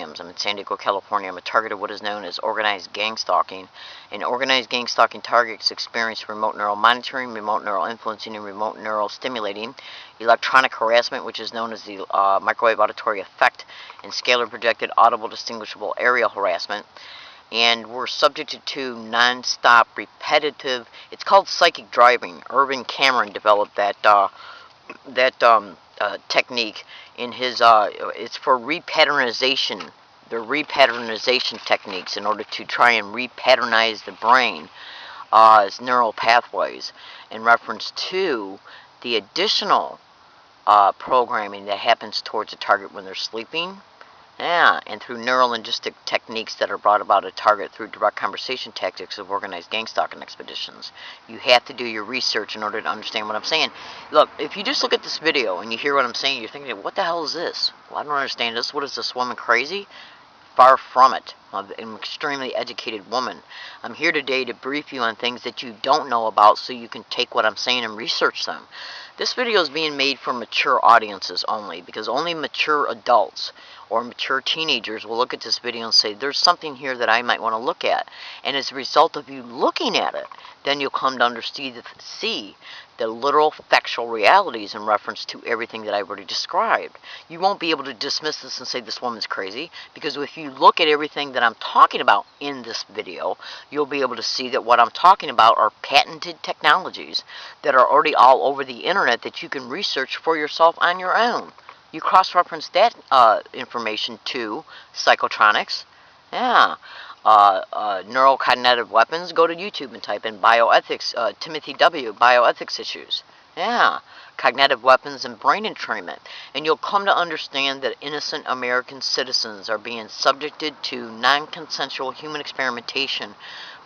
Williams. I'm in San Diego, California. I'm a target of what is known as organized gang stalking. And organized gang stalking targets experience remote neural monitoring, remote neural influencing, and remote neural stimulating, electronic harassment, which is known as the microwave auditory effect, and scalar projected audible distinguishable aerial harassment. And we're subjected to non-stop repetitive, it's called psychic driving. Irvin Cameron developed that technique in his, it's for repatternization. The repatternization techniques in order to try and repatternize the brain as neural pathways in reference to the additional programming that happens towards a target when they're sleeping. Yeah, and through neurolinguistic techniques that are brought about a target through direct conversation tactics of organized gang stalking expeditions. You have to do your research in order to understand what I'm saying. Look, if you just look at this video and you hear what I'm saying, you're thinking, what the hell is this? Well, I don't understand this. What is this woman crazy? Far from it. I'm an extremely educated woman. I'm here today to brief you on things that you don't know about so you can take what I'm saying and research them. This video is being made for mature audiences only, because only mature adults or mature teenagers will look at this video and say, there's something here that I might want to look at. And as a result of you looking at it, then you'll come to see the literal factual realities in reference to everything that I've already described. You won't be able to dismiss this and say this woman's crazy, because if you look at everything that I'm talking about in this video, you'll be able to see that what I'm talking about are patented technologies that are already all over the internet that you can research for yourself on your own. You cross-reference that information to psychotronics, neurocognitive weapons. Go to YouTube and type in bioethics, Timothy W., bioethics issues. Cognitive weapons and brain entrainment. And you'll come to understand that innocent American citizens are being subjected to non-consensual human experimentation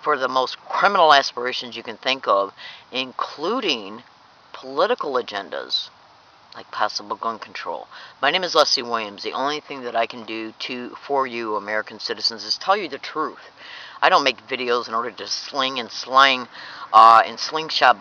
for the most criminal aspirations you can think of, including political agendas like possible gun control. My name is Leslie Williams. The only thing that I can do for you American citizens is tell you the truth. I don't make videos in order to sling and slingshot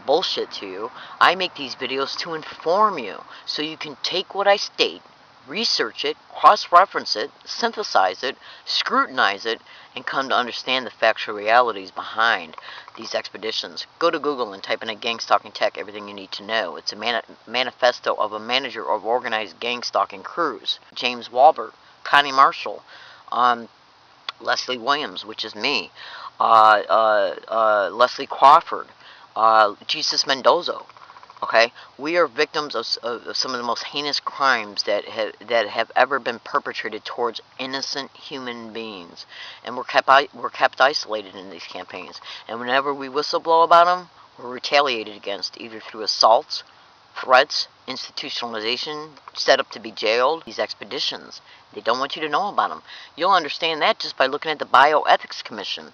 bullshit to you. I make these videos to inform you, so you can take what I state, research it, cross-reference it, synthesize it, scrutinize it, and come to understand the factual realities behind these expeditions. Go to Google and type in a gang stalking tech, everything you need to know. It's a manifesto of a manager of organized gang stalking crews. James Walbert, Connie Marshall, Leslie Williams, which is me, Leslie Crawford, Jesus Mendoza. Okay, we are victims of some of the most heinous crimes that have ever been perpetrated towards innocent human beings, and we're kept isolated in these campaigns. And whenever we whistleblow about them, we're retaliated against either through assaults, threats, institutionalization, set up to be jailed. These expeditions, they don't want you to know about them. You'll understand that just by looking at the Bioethics Commission,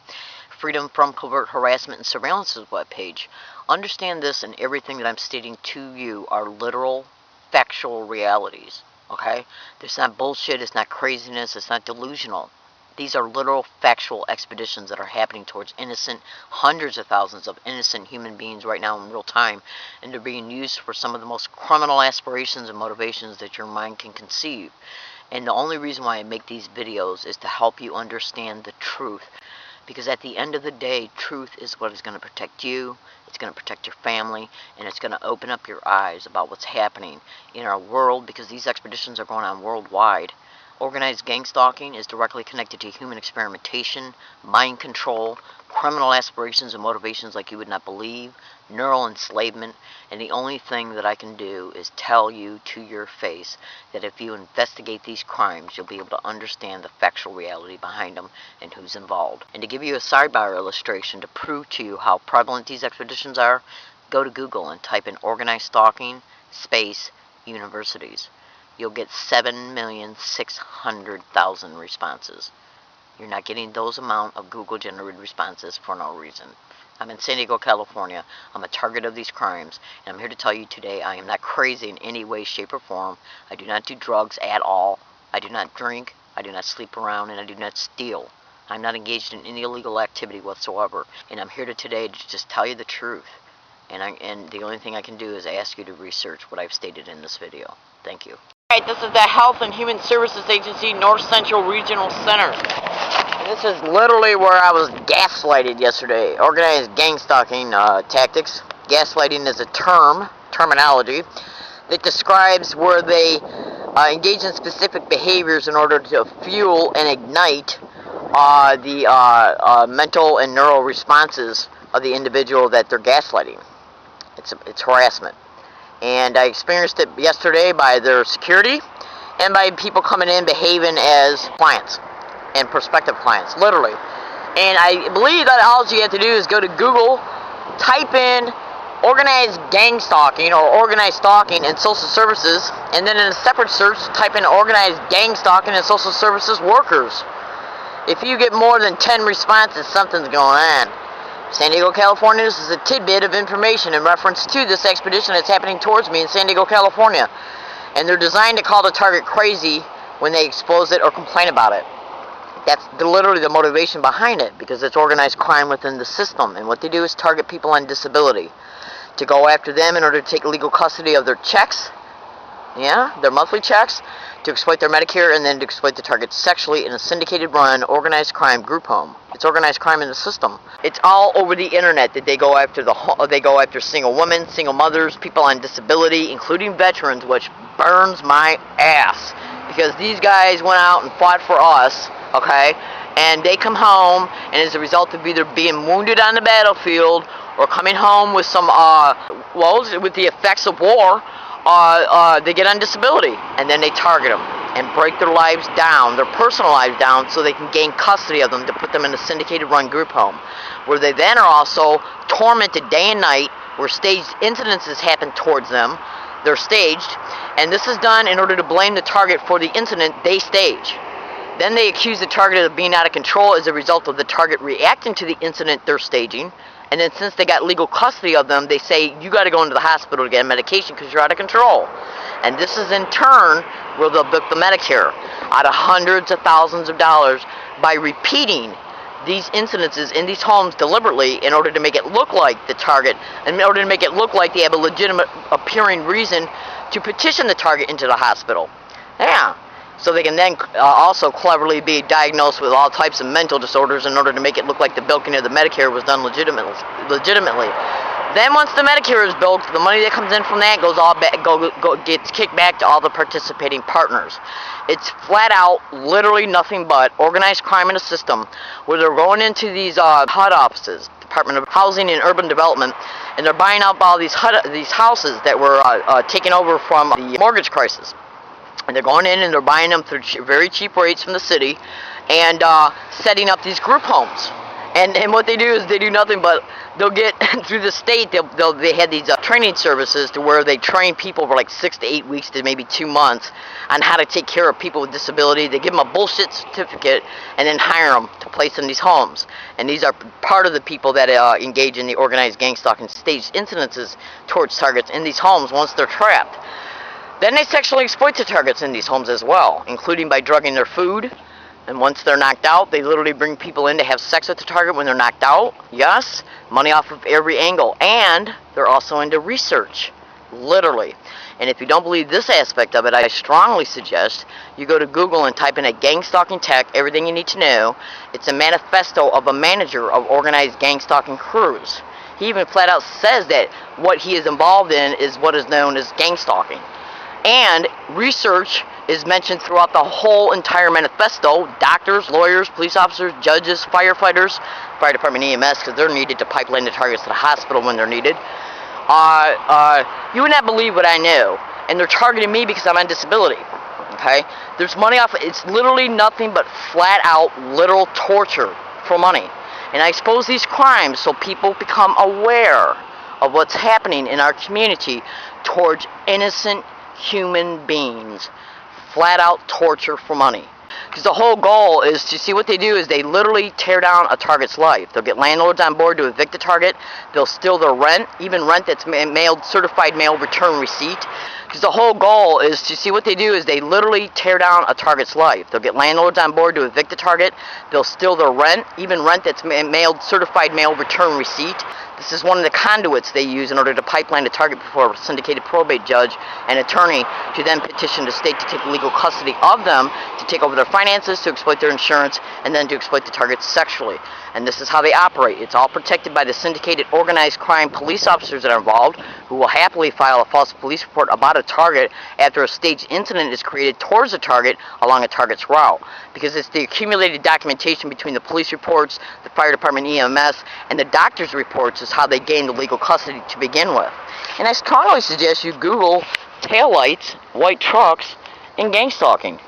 Freedom from Covert Harassment and Surveillance's webpage. Understand this, and everything that I'm stating to you are literal, factual realities. Okay? There's not bullshit, it's not craziness, it's not delusional. These are literal, factual expeditions that are happening towards innocent, hundreds of thousands of innocent human beings right now in real time, and they're being used for some of the most criminal aspirations and motivations that your mind can conceive. And the only reason why I make these videos is to help you understand the truth. Because at the end of the day, truth is what is going to protect you, it's going to protect your family, and it's going to open up your eyes about what's happening in our world, because these expeditions are going on worldwide. Organized gang stalking is directly connected to human experimentation, mind control, criminal aspirations and motivations like you would not believe, neural enslavement, and the only thing that I can do is tell you to your face that if you investigate these crimes, you'll be able to understand the factual reality behind them and who's involved. And to give you a sidebar illustration to prove to you how prevalent these expeditions are, go to Google and type in organized stalking space universities. You'll get 7,600,000 responses. You're not getting those amount of Google-generated responses for no reason. I'm in San Diego, California. I'm a target of these crimes, and I'm here to tell you today I am not crazy in any way, shape, or form. I do not do drugs at all. I do not drink. I do not sleep around, and I do not steal. I'm not engaged in any illegal activity whatsoever, and I'm here today to just tell you the truth. And the only thing I can do is ask you to research what I've stated in this video. Thank you. Alright, this is the Health and Human Services Agency North Central Regional Center. And this is literally where I was gaslighted yesterday. Organized gang stalking tactics. Gaslighting is a terminology that describes where they engage in specific behaviors in order to fuel and ignite the mental and neural responses of the individual that they're gaslighting. It's harassment. And I experienced it yesterday by their security and by people coming in behaving as clients and prospective clients, literally. And I believe that all you have to do is go to Google, type in organized gang stalking or organized stalking and social services, and then in a separate search, type in organized gang stalking and social services workers. If you get more than 10 responses, something's going on. San Diego, California, this is a tidbit of information in reference to this expedition that's happening towards me in San Diego, California. And they're designed to call the target crazy when they expose it or complain about it. That's literally the motivation behind it, because it's organized crime within the system. And what they do is target people on disability to go after them in order to take legal custody of their checks, their monthly checks, to exploit their Medicare, and then to exploit the target sexually in a syndicated run, organized crime group home. It's organized crime in the system. It's all over the internet that they go after single women, single mothers, people on disability, including veterans, which burns my ass. Because these guys went out and fought for us, okay? And they come home, and as a result of either being wounded on the battlefield or coming home with some, with the effects of war, they get on disability, and then they target them and break their lives down, their personal lives down, so they can gain custody of them to put them in a syndicated run group home, where they then are also tormented day and night, where staged incidences happen towards them. They're staged, and this is done in order to blame the target for the incident they stage. Then they accuse the target of being out of control as a result of the target reacting to the incident they're staging. And then since they got legal custody of them, they say, you got to go into the hospital to get medication because you're out of control. And this is in turn where they'll book the Medicare out of hundreds of thousands of dollars by repeating these incidences in these homes deliberately in order to make it look like the target, and in order to make it look like they have a legitimate appearing reason to petition the target into the hospital. Yeah. So they can then also cleverly be diagnosed with all types of mental disorders in order to make it look like the bilking of the Medicare was done legitimately. Then once the Medicare is bilked, the money that comes in from that gets kicked back to all the participating partners. It's flat out, literally nothing but organized crime in a system where they're going into these HUD offices, Department of Housing and Urban Development, and they're buying up all these houses that were taken over from the mortgage crisis. And they're going in and they're buying them for very cheap rates from the city and setting up these group homes. And what they do is they do nothing but they'll get through the state. They had these training services to where they train people for like 6 to 8 weeks to maybe 2 months on how to take care of people with disability. They give them a bullshit certificate and then hire them to place in these homes. And these are part of the people that engage in the organized gang stalking staged incidences towards targets in these homes once they're trapped. Then they sexually exploit the targets in these homes as well, including by drugging their food. And once they're knocked out, they literally bring people in to have sex with the target when they're knocked out. Yes, money off of every angle. And they're also into research, literally. And if you don't believe this aspect of it, I strongly suggest you go to Google and type in a gang stalking tech, everything you need to know. It's a manifesto of a manager of organized gang stalking crews. He even flat out says that what he is involved in is what is known as gang stalking. And research is mentioned throughout the whole entire manifesto. Doctors, lawyers, police officers, judges, firefighters, fire department, EMS, because they're needed to pipeline the targets to the hospital when they're needed. You would not believe what I know. And they're targeting me because I'm on disability. Okay? There's money off. It's literally nothing but flat out literal torture for money. And I expose these crimes so people become aware of what's happening in our community towards innocent human beings. Flat out torture for money. Because the whole goal is to see what they do is they literally tear down a target's life. They'll get landlords on board to evict the target. They'll steal their rent, even rent that's mailed, certified mail return receipt. Because the whole goal is to see what they do is they literally tear down a target's life. They'll get landlords on board to evict the target. They'll steal their rent, even rent that's mailed, certified mail return receipt. This is one of the conduits they use in order to pipeline the target before a syndicated probate judge and attorney to then petition the state to take legal custody of them, to take over their finances, to exploit their insurance, and then to exploit the targets sexually. And this is how they operate. It's all protected by the syndicated organized crime police officers that are involved, who will happily file a false police report about a target after a staged incident is created towards the target along a target's route. Because it's the accumulated documentation between the police reports, the fire department EMS, and the doctor's reports is how they gain the legal custody to begin with. And I strongly suggest you Google taillights, white trucks, and gang stalking.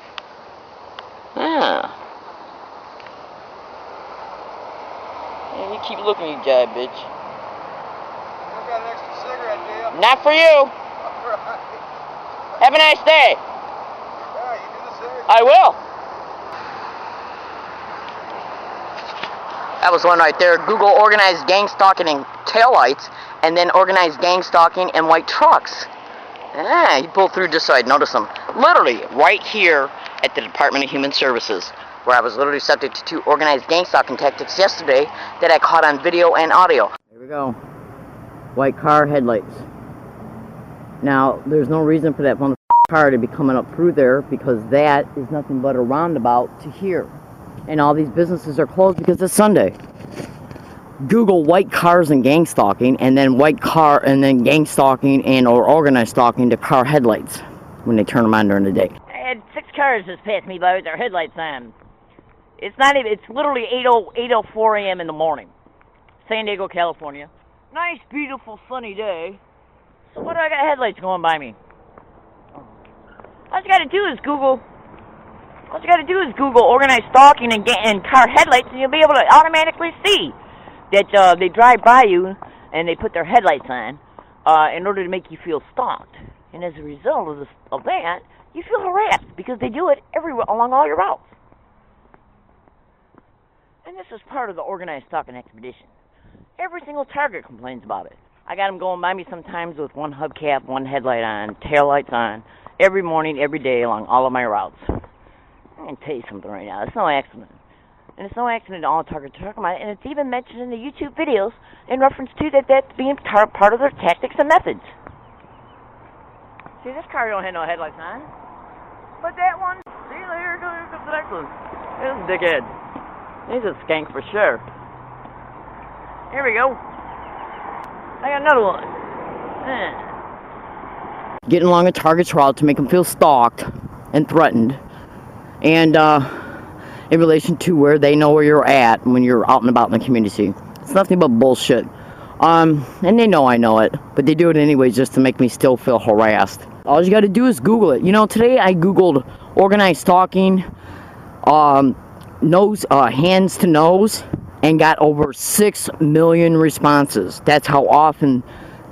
Yeah. Yeah, you keep looking, you jive bitch. I got an extra cigarette, do you? Not for you. Right. Have a nice day. Yeah, you do the same. I will. That was one right there. Google organized gang stalking and taillights, and then organized gang stalking and white trucks. Ah, he pulled through just so I'd notice them. Literally, right here at the Department of Human Services, where I was literally subject to 2 organized gang stalking tactics yesterday that I caught on video and audio. There we go. White car headlights. Now, there's no reason for that motherfucking car to be coming up through there, because that is nothing but a roundabout to here. And all these businesses are closed because it's Sunday. Google white cars and gang stalking, and then gang stalking and or organized stalking to car headlights when they turn them on during the day. I had 6 cars just pass me by with their headlights on. It's not even, it's literally 8:04 a.m. in the morning. San Diego, California. Nice, beautiful, sunny day. So what do I got headlights going by me? All you gotta do is Google organized stalking and car headlights, and you'll be able to automatically see that they drive by you and they put their headlights on in order to make you feel stalked. And as a result of that, you feel harassed because they do it everywhere along all your routes. And this is part of the organized stalking expedition. Every single target complains about it. I got them going by me sometimes with one hubcap, one headlight on, taillights on, every morning, every day along all of my routes. I'm going to tell you something right now. It's no accident. And it's no accident all targets are talking about it. And it's even mentioned in the YouTube videos in reference to that's being part of their tactics and methods. See, this car don't have no headlights on. But that one, see, here comes the next one. This is a dickhead. He's a skank for sure. Here we go. I got another one. Getting along a target's route to make them feel stalked and threatened. And in relation to where they know where you're at when you're out and about in the community. It's nothing but bullshit. And they know I know it, but they do it anyways just to make me still feel harassed. All you got to do is Google it. You know, today I Googled organized stalking, hands to nose, and got over 6 million responses. That's how often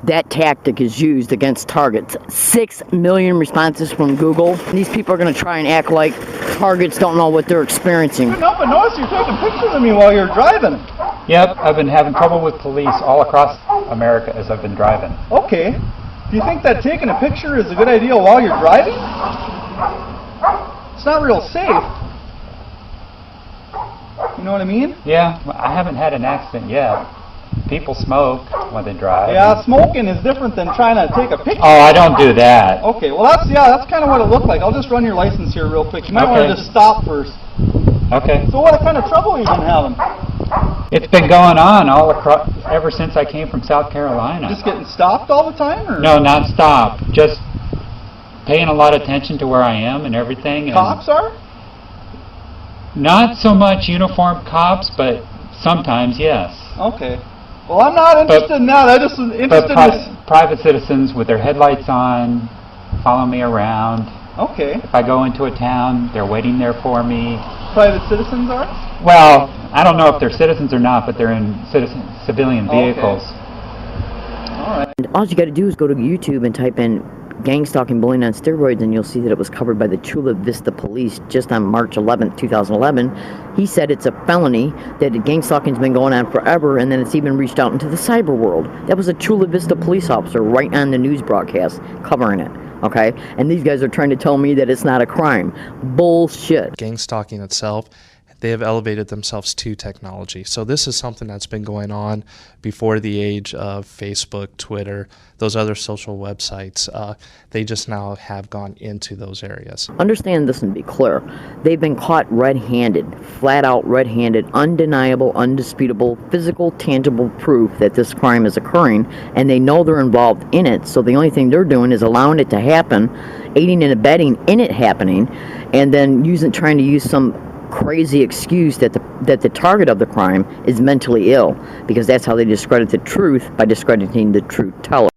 that tactic is used against targets. 6 million responses from Google. These people are going to try and act like targets don't know what they're experiencing. No, but notice you're taking pictures of me while you're driving. Yep, I've been having trouble with police all across America as I've been driving. Okay. Do you think that taking a picture is a good idea while you're driving? It's not real safe. You know what I mean? Yeah, I haven't had an accident yet. People smoke when they drive. Yeah, smoking is different than trying to take a picture. Oh, I don't do that. Okay, well that's kind of what it looked like. I'll just run your license here real quick. You might want to just stop first. Okay. So what kind of trouble have you been having? It's been going on all across ever since I came from South Carolina. Just getting stopped all the time, or? No, not stop. Just paying a lot of attention to where I am and everything. And Cops are? not so much uniformed cops, but sometimes yes. Okay. Well, I'm not interested in that. I just was interested in private citizens with their headlights on, follow me around. Okay. If I go into a town, they're waiting there for me. Private citizens are? Well, I don't know if they're citizens or not, but they're in civilian vehicles. Okay. All right. And all you got to do is go to YouTube and type in gang stalking bullying on steroids, and you'll see that it was covered by the Chula Vista Police just on March 11th, 2011. He said it's a felony, that gang stalking's been going on forever, and then it's even reached out into the cyber world. That was a Chula Vista police officer right on the news broadcast covering it. okay? And these guys are trying to tell me that it's not a crime. Bullshit. Gang stalking itself, they have elevated themselves to technology. So this is something that's been going on before the age of Facebook, Twitter, those other social websites. They just now have gone into those areas. Understand this and be clear. They've been caught red-handed, flat out red-handed, undeniable, undisputable, physical, tangible proof that this crime is occurring, and they know they're involved in it, so the only thing they're doing is allowing it to happen, aiding and abetting in it happening, and then trying to use some crazy excuse that the target of the crime is mentally ill, because that's how they discredit the truth, by discrediting the truth teller.